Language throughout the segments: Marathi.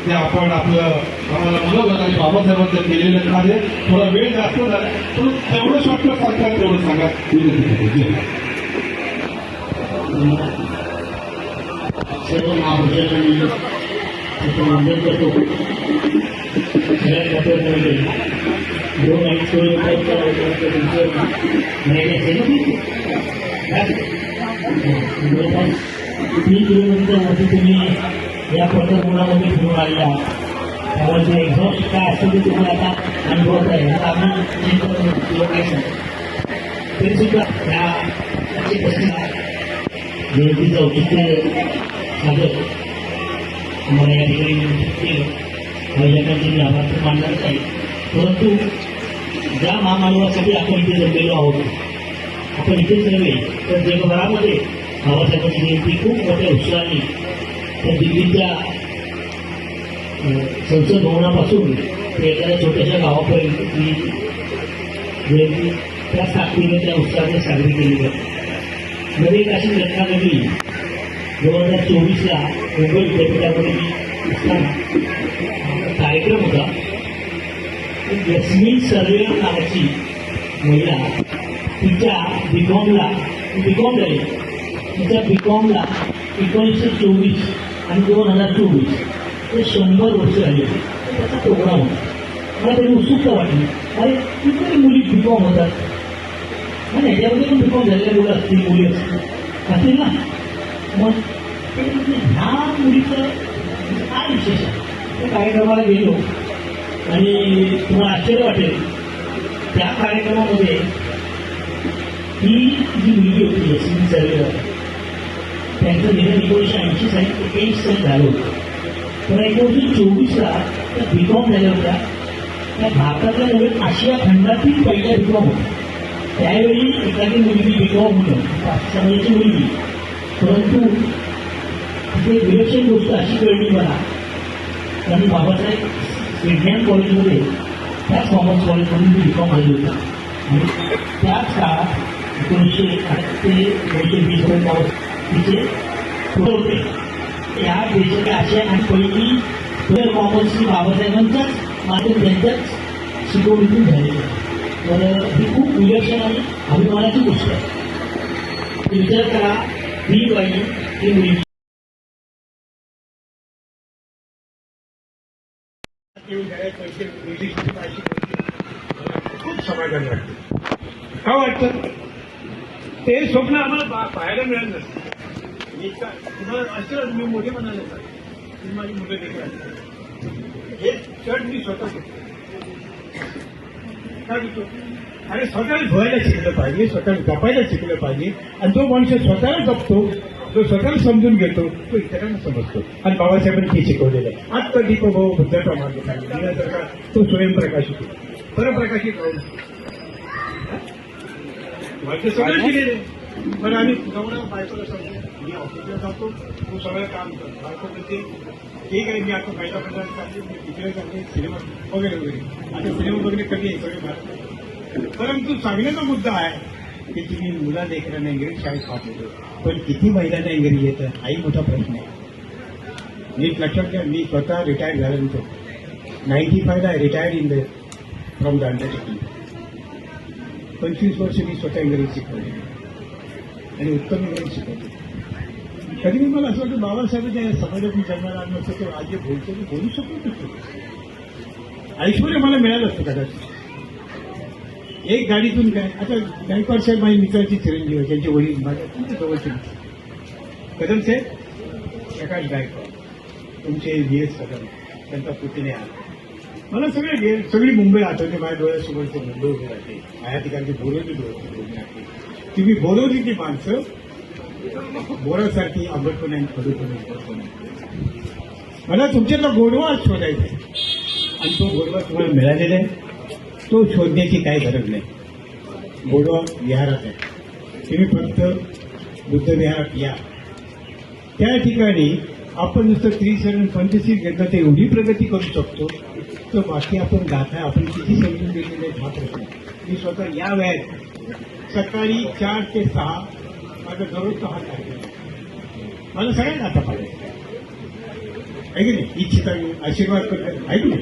ते आपण आपलं आम्हाला मनोगत आणि बाबासाहेबांचं केलेलं कार्य थोडा वेळ जास्त झाला पण तेवढं शॉर्टकट सांगतात तेवढं सांगा सर्व महापुरुषांनी वंदन करतो. दोन अडीच जवळपास 3 किलोमीटरवरती तुम्ही या पत्रमुळामध्ये फिरून आलेला त्यामुळे एक्झॉस्ट काय असतो ते तुम्हाला आता अनुभवत आहे. आम्ही तरी सुद्धा ह्या जयंतीचं औचित्य साधत आम्हाला या ठिकाणी केलं. आयोजकांचे मी आभार तर मानणारच आहे, परंतु ज्या महामानवासाठी आपण इथे जमलेलो आहोत, आपण इथेच नव्हे तर जगभरामध्ये बाबासाहेबांची जयंती खूप मोठ्या उत्साहाने त्या दिल्लीच्या संसद भवनापासून ते एखाद्या छोट्याशा गावापर्यंत ही जयंती त्या ताकदीने त्या उत्साहाने साजरी केली जाते. नवी एक अशी घटना घडली 2024ला मुंबई विद्यापीठामध्ये मी असताना कार्यक्रम होता. यस्मिन सर्वेर नावाची महिला तिच्या बीकॉम झाली. तिच्या बीकॉमला 1924 आणि 2024 ते 100 वर्ष झाली. त्याचा प्रोग्राम होता. मला तरी उत्सुकता वाटली, अरे किती मुली बीकॉम होतात आणि ह्याच्यामध्ये पण बीकॉम झालेल्या मुलं असतील, मुली असतील ना. मग ह्या मुलीचं काय विशेष आहे. त्या कार्यक्रमाला गेलो आणि तुम्हाला आश्चर्य वाटेल, त्या कार्यक्रमामध्ये ही जी मुलगी होती यस्मिन सर्वेर, त्यांचं निधन 1980 साली 81 साली झालं होतं. पण 1924ला त्या बीकॉम झाल्या होत्या. त्या भारतातल्या नव्हे आशिया खंडातील पहिल्या बीकॉम होत्या. त्यावेळी एखादी मुलगी बीकॉम होतं समाजाची मुलगी, परंतु तिथे विलक्षण गोष्ट अशी कळली मला. त्यांनी बाबासाहेब विज्ञान कॉलेजमध्ये त्याच कॉमर्स कॉलेजमधून मी बीकॉम झाली होता आणि त्याच काळात 1908 ते 1920 पर्यंत तिचे पुढे होते. या देशाच्या आशिया आणि पहिली कॉमर्स ही बाबासाहेबांच्याच माध्यम त्यांच्याच शिकवणीतून झाली. तर ही खूप विलक्षण आणि अभिमानाची गोष्ट आहे. विचार करा, ही बाई ही मुलगी खूप समाधान वाटतं. का वाटतं? ते स्वप्न आम्हाला पाहायला मिळालं नसतं. तुम्हाला असं मी मोठे म्हणाले सर, तुम्ही माझी मुलं देखील हे शर्ट मी स्वतः घेतो. काय घेतो? अरे स्वतःला धुवायला शिकलं पाहिजे, स्वतःला जपायला शिकलं पाहिजे. आणि जो मनुष्य स्वतःला जपतो, जो स्वतःला समजून घेतो, तो इतरांना समजतो. आणि बाबासाहेबांनी ते शिकवलेलं आहे. आत्ता दीपभाऊ बुद्धाचा मार्ग सांगितला, तो स्वयंप्रकाशित परप्रकाशित राहून माझं सगळं शिकलेलं आहे. पण आम्ही नवरा बायकोला समजतो, मी ऑफिसला जातो, तू सगळं काम करतो. बायको म्हणते ठीक आहे, मी आता फायदा प्रदान करते, मी तिकडे जाते सिनेमा वगैरे वगैरे. आता सिनेमा वगैरे कधी आहे सगळे भारत. परंतु सांगण्याचा मुद्दा आहे की तुम्ही मुला लेकरांना इंग्रजी शाळेत पाठवतो, पण किती महिलांना इंग्रजी येतं हाही मोठा प्रश्न आहे. नीट लक्षात घ्या, मी स्वतः रिटायर्ड झाल्यानंतर 95ला retired in the from the undertaking. 25 वर्ष मी स्वतः इंग्रजी शिकवले आणि उत्तम इंग्रजी शिकवले. कधी मला असं वाटतं बाबासाहेबांच्या समाजातून जन्माला आलं नसतं तर आज जे बोलतो ते बोलू शकत नसतो. ऐश्वर्य मला मिळालं असतं कदाचित. एक गाडीतून काय, आता गायकवाड साहेब माझ्या मित्राची चिरंजीव आहे, त्यांचे वडील माझ्या खूप जवळचे कदम साहेब, प्रकाश गायकवाड, तुमचे VS कदम, त्यांचा पुतणे आला. मला सगळी मुंबई आठवते. माझ्या डोळ्यासमोर ते मुंबई उभे राहते. माझ्या ठिकाणी बोरवली डोळ्यासमोर उभी राहते. तुम्ही बोरवली ती माणसं बोरासारखी आंबटपणे आणि खडूपणे. मला तुमच्यातला गोडवा शोधायचा आहे आणि तो गोडवा तुम्हाला मिळालेला आहे. तो शोधण्याची काही गरज नाही. गोडवा विहारात आहे. तुम्ही फक्त बुद्ध विहारात या. त्या ठिकाणी आपण नुसतं त्रिशरण पंचशील घेतलं तर एवढी प्रगती करू शकतो. तर बाकी आपण गाथा आपण किती समजून घेतलेले हा प्रश्न. मी स्वतः या वयात सकाळी 4 ते 6 माझा दररोजचा हा कार्यक्रम. मला सगळ्यांना आता पाहिजे आहे की नाही. इच्छितांनी आशीर्वाद करतात आहे की नाही.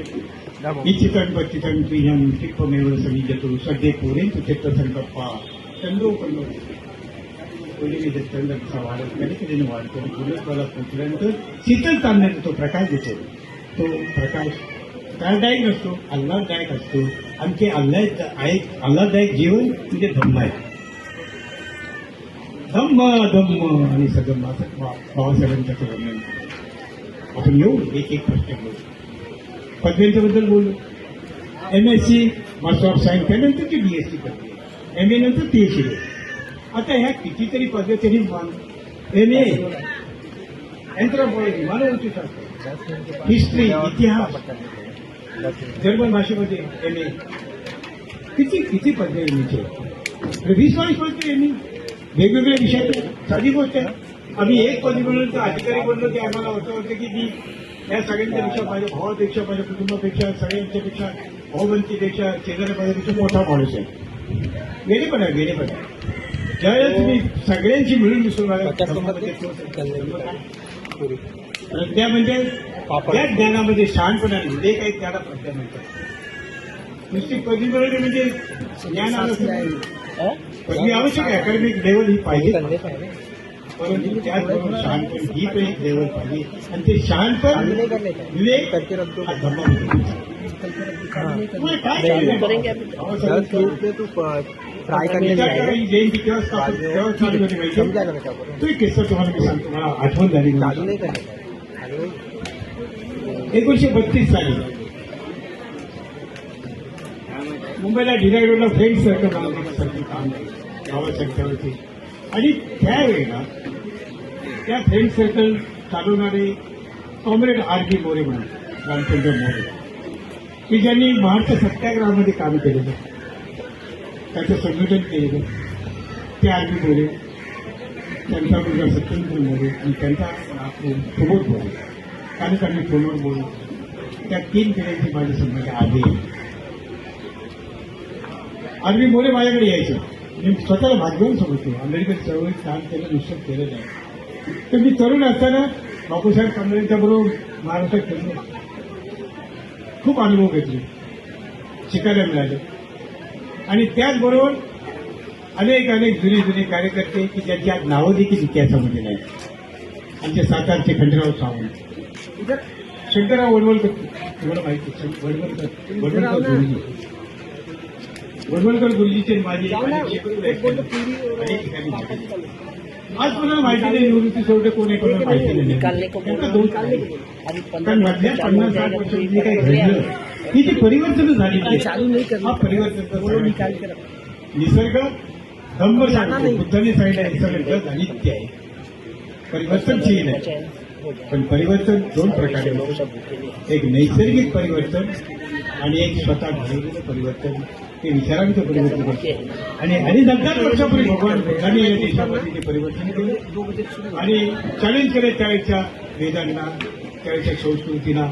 इच्छितांनी बच्चितांनी प्रियां टिप्पमेव समीजतो सद्ये पोरेंतु चित्तसंकल्पा चंद्रोपन्न कोणी चंद्र कसा वाढत कधी कधी वाढतो. गुरुत्वाला पोचल्यानंतर शीतल तांदळाचा तो प्रकाश देतो. तो प्रकाश त्रासदायक नसतो, आल्हाददायक असतो. आणि ते आल्हाददायक जीवन म्हणजे धम्म आहे. धम्म आणि सगळं बाबासाहेबांचं वर्णन. आपण येऊ एक एक प्रश्न घेऊ. पदव्यांच्याबद्दल बोलू. MSc मास्टर ऑफ सायन्स त्यानंतर BSc करते, MA नंतर PhD. आता ह्या कितीतरी पदव्या त्यांनी MA एन्थ्रोपॉलॉजी मानववंशशास्त्र, हिस्ट्री इतिहास, जर्मन भाषेमध्ये MA. किती पदव्या MAचे 20-22 पदव्या MA वेगवेगळ्या विषयात. साधी गोष्ट आहे. आम्ही एक पदवी म्हणून तर अधिकारी बनलो की आम्हाला असं वाटतं की मी या सगळ्यांच्यापेक्षा माझ्या भावापेक्षा माझ्या कुटुंबापेक्षा सगळ्यांच्यापेक्षा भाऊबंदीपेक्षा शेजाऱ्यापेक्षा मोठा माणूस आहे. वेळेपण आहे. ज्यावेळेस तुम्ही सगळ्यांची मिळून मिसळून प्रज्ञा म्हणजे त्या ज्ञानामध्ये शहाणपणा विवेक आहे त्याला प्रज्ञा म्हणतात. नुसती पदवी मिळवणे म्हणजे ज्ञान आलं. पदवी आवश्यक आहे. अकॅडमिक लेवल ही पाहिजे, परंतु त्याचबरोबर शहाणपण ही पण एक लेवल पाहिजे. आणि ते शहाणपण विवेक हा धर्मामध्ये जयंती केव्हा चालू होती माहिती. तो एक किस्सा तुम्हाला मी सांगतो, मला आठवण झाली. 1932 साली मुंबईला ढिगाई रोडला फ्रेंड सर्कल काम गावाच्या. आणि त्यावेळेला त्या फ्रेंड सर्कल चालवणारे कॉम्रेड R.B. मोरे म्हणून रामचंद्र मोरे, की ज्यांनी महाराष्ट्र सत्याग्रहामध्ये काम केलेलं, त्याचं संघटन केलेलं, ते R.B. मोरे, त्यांचा मुलगा सत्येंद्र मोरे आणि त्यांचा सुबोध मोरे, कारण आम्ही फोनवर बोलू. त्या 3 पिढ्यांची माझी संबंध आधी. R.B. मोरे माझ्याकडे यायचे. मी स्वतःला भाग्यवान समजतो. अमेरिकन चळवळीत काम केलं, निश्चित केलं नाही. तर मी तरुण असताना बापूसाहेब कांबळेंच्या बरोबर महाराष्ट्रात फिरलो. खूप अनुभव घेतले, शिकायला मिळाले. आणि त्याचबरोबर अनेक जुने कार्यकर्ते की ज्यांची आज नावं देखील इतिहासामध्ये नाही. आमचे सातारचे खंडेराव सावंत, शंकरराव वडवलकर, तुम्हाला माहिती वडवलकर गुरुजीचे माझे आज कोणाला माहिती नाही. निवृत्ती सोडले कोण आहे कोणाला माहिती नाही. त्यांचा दोष आहे. कारण मधल्या 50-60 वर्षांनी काही घडलं ही जी परिवर्तन झाली हा परिवर्तन निसर्ग धम्म सांगतो. बुद्धाने सांगितलं निसर्ग जग अनित्य आहे, परिवर्तनशील आहे. पण परिवर्तन 2 प्रकारे होतं. एक नैसर्गिक परिवर्तन आणि एक स्वतः घडवलेलं परिवर्तन. ते विचारांचं परिवर्तन करतो. आणि 2,500 वर्षापूर्वी भगवान बुद्धांनी या देशामध्ये ते परिवर्तन केलं आणि चॅलेंज केलं त्यावेळेच्या वेदांना, त्यावेळेच्या संस्कृतीला,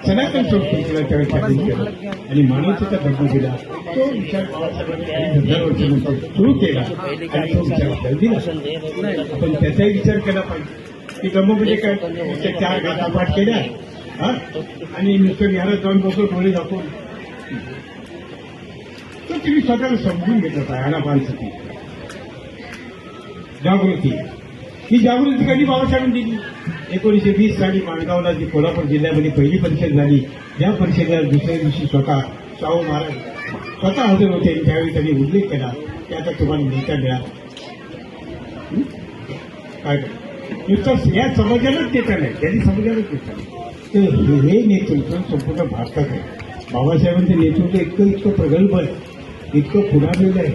सनातन संस्कृतीला त्यावेळेस चॅलेंज केलं आणि मानवतेचा धर्म दिला. तो विचार बाबासाहेबांनी 2,500 वर्षानंतर सुरू केला आणि तो विचार दिला. आपण त्याचाही विचार केला पाहिजे की धम्म म्हणजे काय. त्या 4 गाथा पाठ केल्या आणि नुसतं विहारात जाऊन बसलो डोळे दाखवून. तर तुम्ही स्वतःला समजून घेतलं पाहिजे. आलापानसाठी जागृती, ही जागृती कधी बाबासाहेबांनी दिली. 1920 साली माणगावला जी कोल्हापूर जिल्ह्यामध्ये पहिली परिषद झाली, ज्या परिषदेला दुसऱ्या दिवशी स्वतः शाहू महाराज स्वतः हजर होते. त्यावेळी त्यांनी उल्लेख केला की आता तुम्हाला नेता मिळाला. काय नुसतं या समाजालाच देता नाही, त्यांनी समाजालाच देता नाही. तर हे नेतृत्व संपूर्ण भारतात आहे. बाबासाहेबांचं नेतृत्व इतकं प्रगल्भ आहे, इतकं पुढारलेलं आहे.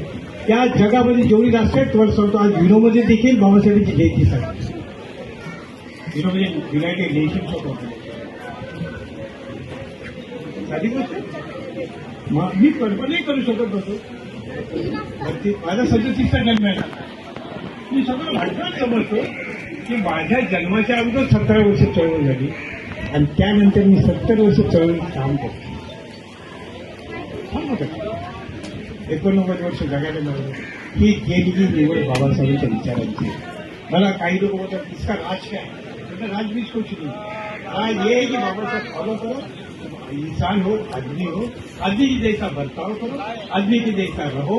त्या जगामध्ये जेवढी राष्ट्र आहेत तुम्हाला सांगतो, आज युनोमध्ये देखील बाबासाहेबांची जयंती साजरी. युनो म्हणजे युनायटेड नेशन्स ऑफ साधी गोष्ट मी कल्पनाही करू शकत होतो. माझा 37चा जन्म आहे. मी सगळं वाटत समजतो की माझ्या जन्माच्या अगोदर 17 वर्ष चळवळ झाली आणि त्यानंतर मी 70 वर्ष चळवळीत काम करतो. 89 वर्ष जगायला मिळालं. ही केलेली निवड बाबासाहेबांच्या विचारांची आहे. मला काही लोक बोलतात इसका राज क्या है, मतलब राज बीच कुछ नहीं, राज ये है कि बाबा साहब फॉलो करो, इंसान हो, आदमी के जैसा बर्ताव करो, आदमी के जैसा रहो,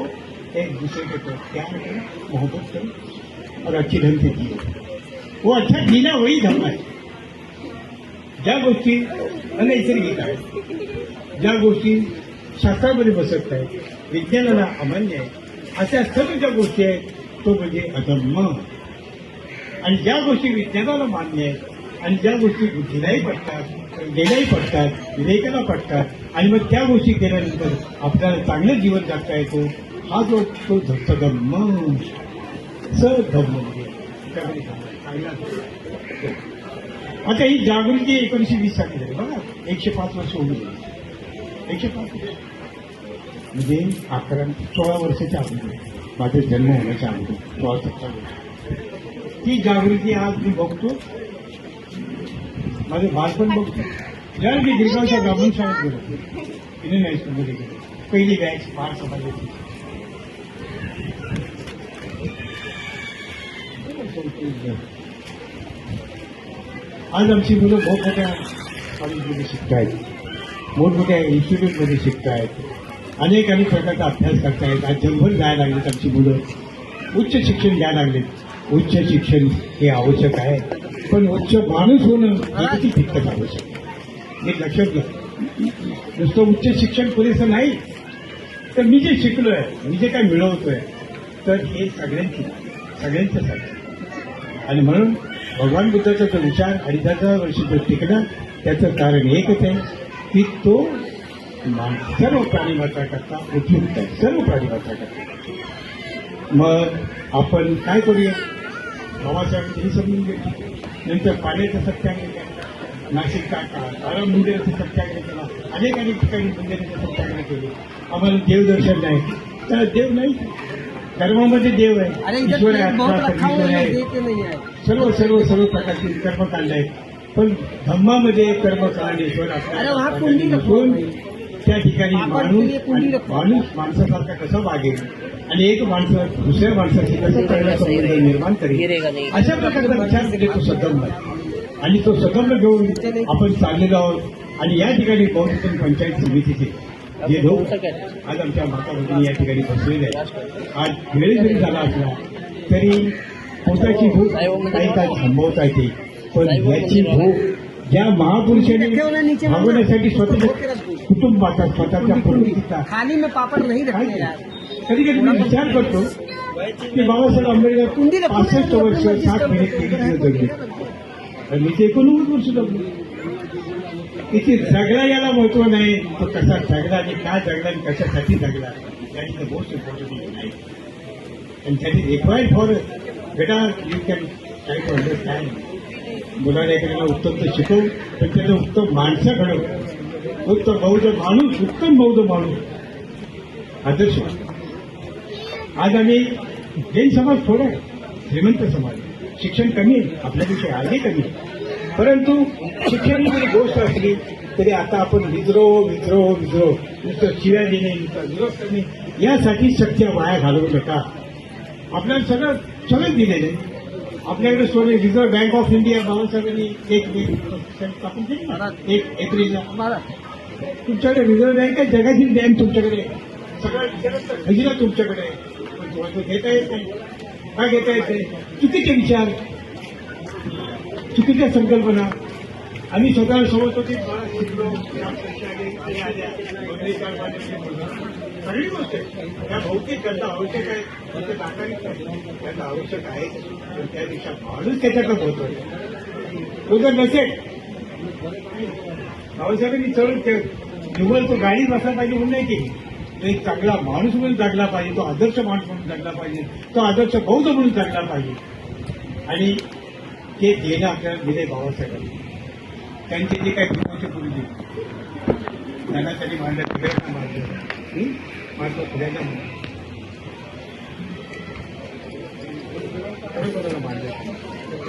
एक दूसरे के प्रति प्यार करो, मोहब्बत करो और अच्छे ढंग से जियो. वो अच्छा जीना वही धर्म है. ज्या गोष्टी अनैसर्गिक आहेत, ज्या गोष्टी शास्त्रामध्ये बसत आहेत, विज्ञानाला अमान्य आहे, अशा सर्व ज्या गोष्टी आहेत तो म्हणजे अधर्म. आणि ज्या गोष्टी विज्ञानाला मान्य आहेत आणि ज्या गोष्टी बुद्धीलाही पडतात, गेल्याही पडतात, विवेकाला पडतात आणि मग त्या गोष्टी केल्यानंतर आपल्याला चांगलं जीवन जगता येतो, हा जो तो सधर्म सधर्म म्हणजे त्यामध्ये चांगला. आता ही जागृती 1920 साली झाली बघा. 105 वर्ष होऊन गेली. 105 वर्ष म्हणजे 16 वर्षाच्या अगोदर, माझा जन्म होण्याच्या अगोदर 16-17 वर्ष. ती जागृती आज मी बघतो, माझं बालपण बघतो. ज्या मी गिरगावच्या ब्राह्मण शाळेत गेलो, इंडियन हायस्कूलमध्ये गेलो, पहिली बॅच फार समाजाची. आज आमची मुलं मोठमोठ्या कॉलेजमध्ये शिकतायत, मोठमोठ्या इन्स्टिट्यूटमध्ये शिकतायत, अनेक प्रकारचा अभ्यास करतायत. आज जगभर जायला लागलेत आमची मुलं, उच्च शिक्षण घ्यायला लागलेत. उच्च शिक्षण हे आवश्यक आहे, पण उच्च माणूस होणं हे किती तितकंच आवश्यक आहे हे लक्षात घ्या. नुसतं उच्च शिक्षण पुरेसं नाही, तर मी जे शिकलोय, मी जे काय मिळवतोय, तर हे सगळ्यांचंच आहे. आणि म्हणून भगवान बुद्धाचा जो विचार 2500 वर्ष जो टिकला, त्याचं कारण एकच आहे की तो सर्व प्राणीमात्रा करता उपयुक्त आहे, सर्व प्राणीमात्रा करता. मग आपण काय करूया, बाबासाहेबांनी समजून घेतलं. नंतर पाण्याचा सत्याग्रह केला, नाशिकचा तारा मंदिराचा सत्याग्रह केला, अनेक ठिकाणी मंदिराचा सत्याग्रह केले. आम्हाला देवदर्शन नाही, तर देव नाही, कर्मामध्ये देव आहे, ईश्वर आहे, परमेश्वर आहे. सर्व सर्व सर्व प्रकारचे कर्म काढले आहेत, पण धम्मामध्ये कर्म काढण्याश्वर नसून त्या ठिकाणी माणूस माणसासारखा कसा वागेल आणि एक माणसं दुसऱ्या माणसाशी कसं पहिला संबंध निर्माण करेल, अशा प्रकारचा विचार केले तो सदम्भ आहे. आणि तो सदम्भ घेऊन आपण चाललेलो आहोत. आणि या ठिकाणी बहुजन पंचायत समितीचे जे लोक आज आमच्या माता भगिनी या ठिकाणी बसलेले आहेत, आज वेळ जरी झाला असला तरी पोटाची भूक काही काय थांबवता येते, पण याची भूक ज्या महापुरुषांनी भागवण्यासाठी स्वतःच्या कुटुंबाचा, स्वतःच्या परिस्थितीचा थाली में पापड़ नहीं रखने यार. कधी कधी मी विचार करतो की बाबासाहेब आंबेडकर 65 वर्ष 60 मिनिट केली जगले, आणि मी ते 89 वर्ष जगलो. इथे जगला याला महत्व नाही, तो कसा जगला आणि का जगला आणि कशासाठी जगला, that is the most important नाही. आणि दॅट इज रिक्वायर्ड फॉर बेटा you can try to understand. मुलाला एखाद्याला उत्तम तर शिकवू, पण त्याचं उत्तम माणसं घडव, उत्तम बौद्ध माणूस, उत्तम बौद्ध माणूस आदर्श. आज आम्ही जैन समाज थोडा श्रीमंत समाज, शिक्षण कमी आहे, आपल्यापेक्षा आधी कमी आहे, परंतु शिक्षण जरी गोष्ट असली तरी आता आपण विद्रोह नुसतं शिव्या देणे, नुसतं विरोध करणे यासाठी शक्य वाया घालवू नका. आपल्याला सगळं दिलेलं आहे. आपल्याकडे सोने रिझर्व्ह बँक ऑफ इंडिया बाबासाहेबांनी 1 स्थापन केली ना, 1 एप्रिलला. तुमच्याकडे रिझर्व्ह बँक आहे, जगातील बँक तुमच्याकडे, सगळं खजिना तुमच्याकडे, पण तुम्हाला घेता येत नाही. काय घेता येत नाही? चुकीचे विचार, चुकीच्या संकल्पना. आम्ही स्वतःला समजतो की शिकलो, सगळी गोष्ट आहे. त्या भौतिक गरजा आवश्यक आहे, त्याचं नाकारिक त्याचं आवश्यक आहे, पण त्यापेक्षा माणूस त्याच्याकडे पोहोचतोय. तो जर नसेल, बाबासाहेबांनी चढून निवड तो गाडीत बसला पाहिजे म्हणून नाही केली, तो एक चांगला माणूस म्हणून जगला पाहिजे, तो आदर्श माणूस म्हणून जगला पाहिजे, तो आदर्श बौद्ध म्हणून जगला पाहिजे. आणि ते देणं आपल्याला दिले बाबासाहेबांनी. त्यांचे जे काही पूर्वचे पूर्वी त्यांना त्यांनी मांडलं, फिरायला मांडलं फिरायला मांडलं.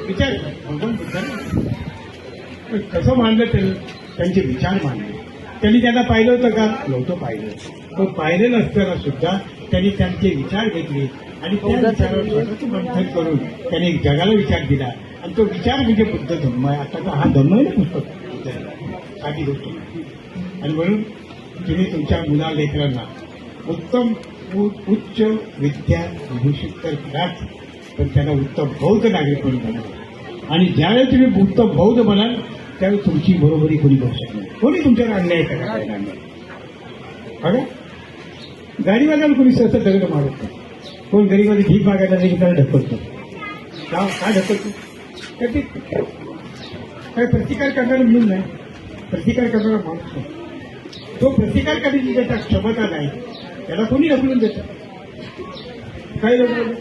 विचार भगवान बुद्धांनी कसं मांडलं, त्यांचे विचार मांडले. त्यांनी त्यांना पाहिलं होतं का? नव्हतं पाहिलं. पण पाहिलं नसताना सुद्धा त्यांनी त्यांचे विचार घेतले आणि त्या विचारावर स्वतःचं मंथन करून त्यांनी जगाला विचार दिला आणि तो विचार म्हणजे बुद्ध धम्म आहे. आता तर हा धम्म आहे ना पुस्तक, साधी गोष्ट. आणि म्हणून तुम्ही तुमच्या मुला लेकरांना उत्तम उच्च विद्या विभूषित तर कराच, पण त्यांना उत्तम बौद्ध नागरिक म्हणून बनवा. आणि ज्यावेळेस तुम्ही उत्तम बौद्ध बनाल त्यावेळेस तुमची बरोबरी कोणी करू शकणार, कोणी तुमच्यावर अन्याय करणार नाही. बघा, गाडीवाल्याला कोणी सहसा दगड मारत नाही, कोण गरीबाला भीक मागायला नाही त्याला ढकलतो. काय ढकलतो? तर ते काय प्रतिकार करणारा म्हणून नाही, प्रतिकार करणारा माणूस नाही. तो प्रतिकार करण्याची ज्याचा क्षमता नाही त्याला कोणी ढकलून देतं. काय ढकलून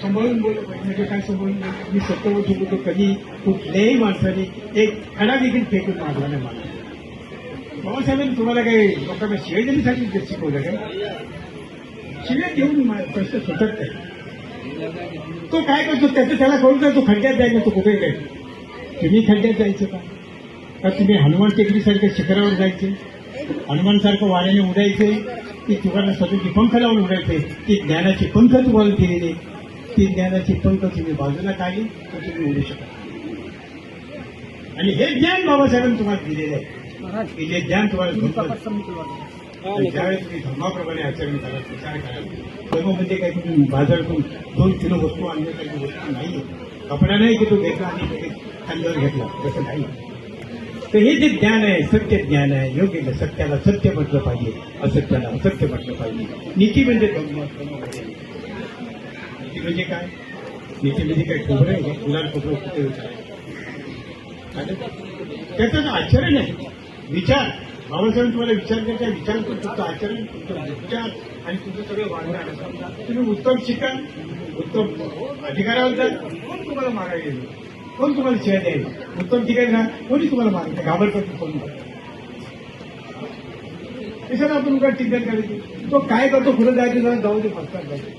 सांभाळून बोललं पाहिजे. म्हणजे काय सांभाळून बोलतो? मी 70 वर्ष बोलतो, कधी कुठल्याही माणसाने एक खडा देखील फेकून मारला नाही मला. बाबासाहेबांनी तुम्हाला काही लोकांना शिवाय देण्यासाठी ते शिकवलं काय? शिव्या देऊन प्रश्न सुटत नाही. तो काय करतो त्याचं त्याला कळून जाय, तो खड्ड्यात जायला, तो कुठे जाईल. तुम्ही खड्ड्यात जायचं का तुम्ही हनुमान टेकडीसारख्या शिखरावर जायचे, हनुमानसारखं वाऱ्याने उडायचे, की तुम्हाला स्वतःची पंख लावून उडायचे. ती ज्ञानाची पंख तुम्हाला दिलेली, ती ज्ञानाची पंख तुम्ही बाजूला काढली तर तुम्ही उडू शकता. आणि हे ज्ञान बाबासाहेबांनी तुम्हाला दिलेलं आहे, की जे ज्ञान तुम्हाला त्यावेळेस तुम्ही धर्माप्रमाणे आचरण करा, विचार करा. धर्म म्हणजे काही तुम्ही बाजारातून 2 किलो वस्तू आणण्यासारखी वस्तू नाही. कपडा नाही की तो घेतला आणि खांद्यावर घेतला, तसं नाही. तर हे जे ज्ञान आहे सत्य ज्ञान आहे. योग्य सत्याला सत्य म्हटलं पाहिजे, असत्याला असत्य म्हटलं पाहिजे. नीती म्हणजे धर्म. नीती म्हणजे काय? नीती म्हणजे काय खोबरं आहे, फुलार खोबरं कुठे त्याचं आचरण आहे. विचार, बाबासाहेब तुम्हाला विचार करता, विचार करून तुमचं आचरण, तुमचं विचार आणि तुमचं सगळं वागणं. तुम्ही उत्तम शिका, उत्तम अधिकारावर जा, कोण तुम्हाला मागायला गेलो, कोण तुम्हाला शिवाय द्यायला. उत्तम ठिकाणी राहा, कोणी तुम्हाला मागतं घाबरतं कोण. कशाला आपण उगा टिकन करायची. तो काय करतो पुढे जायचं जरा जाऊ दे, फसतात जायचं.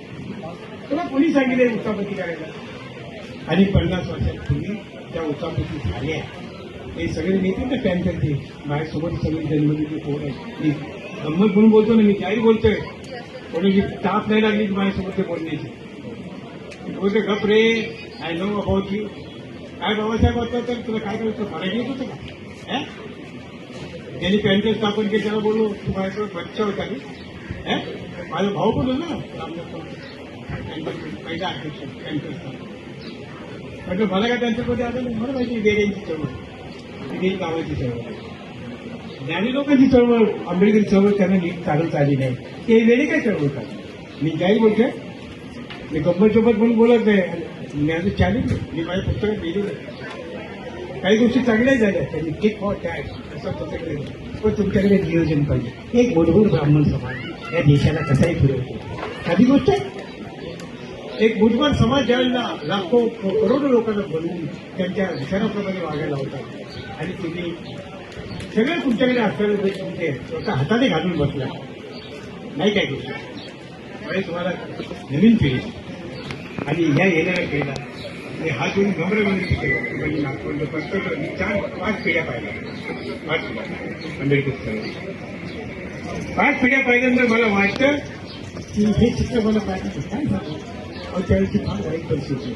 तुला कोणी सांगितलं उत्सापत्ती करायला. आणि 50 वर्षात तुम्ही त्या उत्सापत्ती झाल्या. हे सगळे नेते ना पॅनकरते माझ्यासोबत सगळी जन्मलेली पोर आहे. मी गंमत म्हणून बोलतो ना, मी त्याही बोलतोय. कोणी ताप नाही लागली माझ्यासोबत ते बोलण्याची. बोलते गप रे, आय नो अबाउट यू. काय बाबासाहेब होता तर तुला काय करायचं, मराठी येत होतं का? ज्यांनी पॅनकर स्थापन केलं त्याला बोललो तू माझ्यासोबत बच्चा होता रे. माझा भाऊ पण होता ना पहिला अध्यक्ष पॅनकर स्थापन. म्हटलं मला काय त्यांच्यामध्ये आलं नाही. मला माहिती वेड्यांची चळवळ, नीट गावाची चळवळ, ज्ञानी लोकांची चळवळ, आंबेडकरी चळवळ त्यांना नीट चालवता आली नाही. ते वेळे काय चळवळतात. मी काही बोलतोय, मी गंमत सोबत म्हणून बोलत नाही. माझं चॅलेंज मी माझ्या पुस्तकात लिहिलेलं. काही गोष्टी चांगल्या झाल्या, त्यांनी किक फॉर टॅग असं तुमच्याकडे, पण तुमच्याकडे नियोजन पाहिजे. एक मूलभूत ब्राह्मण समाज या देशाला कसाही फिरवतो. साधी गोष्ट आहे. एक बुधवार समाज ज्यावेळेला लाखो करोडो लोकांना बनवून त्यांच्या विचाराप्रमाणे वागायला लावतात आणि तुम्ही सगळं तुमच्याकडे असलेलं तुमचे स्वतः हाताने घालून बसला नाही काय गोष्टी. म्हणजे तुम्हाला नवीन पिढी आणि ह्या येणाऱ्या पिढीला मी हात जोडून नम्र विनंती केली. म्हणजे नागपूरचं प्रत्येक मी 4-5 पिढ्या पाहिल्या, 5 पिढ्या आंबेडकर चळवळीच्या 5 पिढ्या पाहिल्यानंतर मला वाटतं की हे चित्र मला पाहिजे काय झालं. त्यावेळेची फार वाईट परिस्थिती.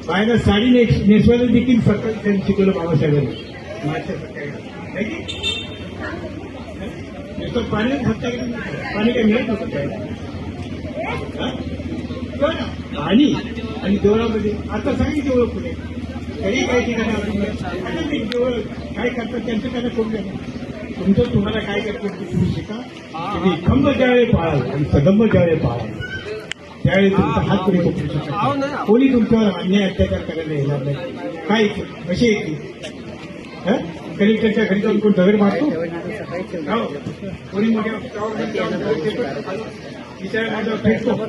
बायला साडी नेसवायला देखील सरकार त्यांनी शिकवलं बाबासाहेबांनी. माझ्या सरकार नुसतं पाणी पाणी काय मिळत नव्हतं त्यावेळेला. पाणी आणि देवळामध्ये आता सांगितलं देवळं पुढे तरी काही ठिकाणी आता ते देवळं काय करतात त्यांचं त्यांना करून द्या. तुमचं तुम्हाला काय करतात ते तुम्ही शिका. तुम्ही खंब ज्यावेळी पाळाल आणि कदंब ज्यावेळी पाळाल त्यावेळी तुमचा हात पुढे पकडू शकता. कोणी तुमच्यावर अन्याय अत्याचार करायला येणार नाही. काय कसे येतील. कलेक्टरच्या घरी जाऊन कोण दगड मारतो, कोणी मोठ्या विचार माझ्यावर फेकतो.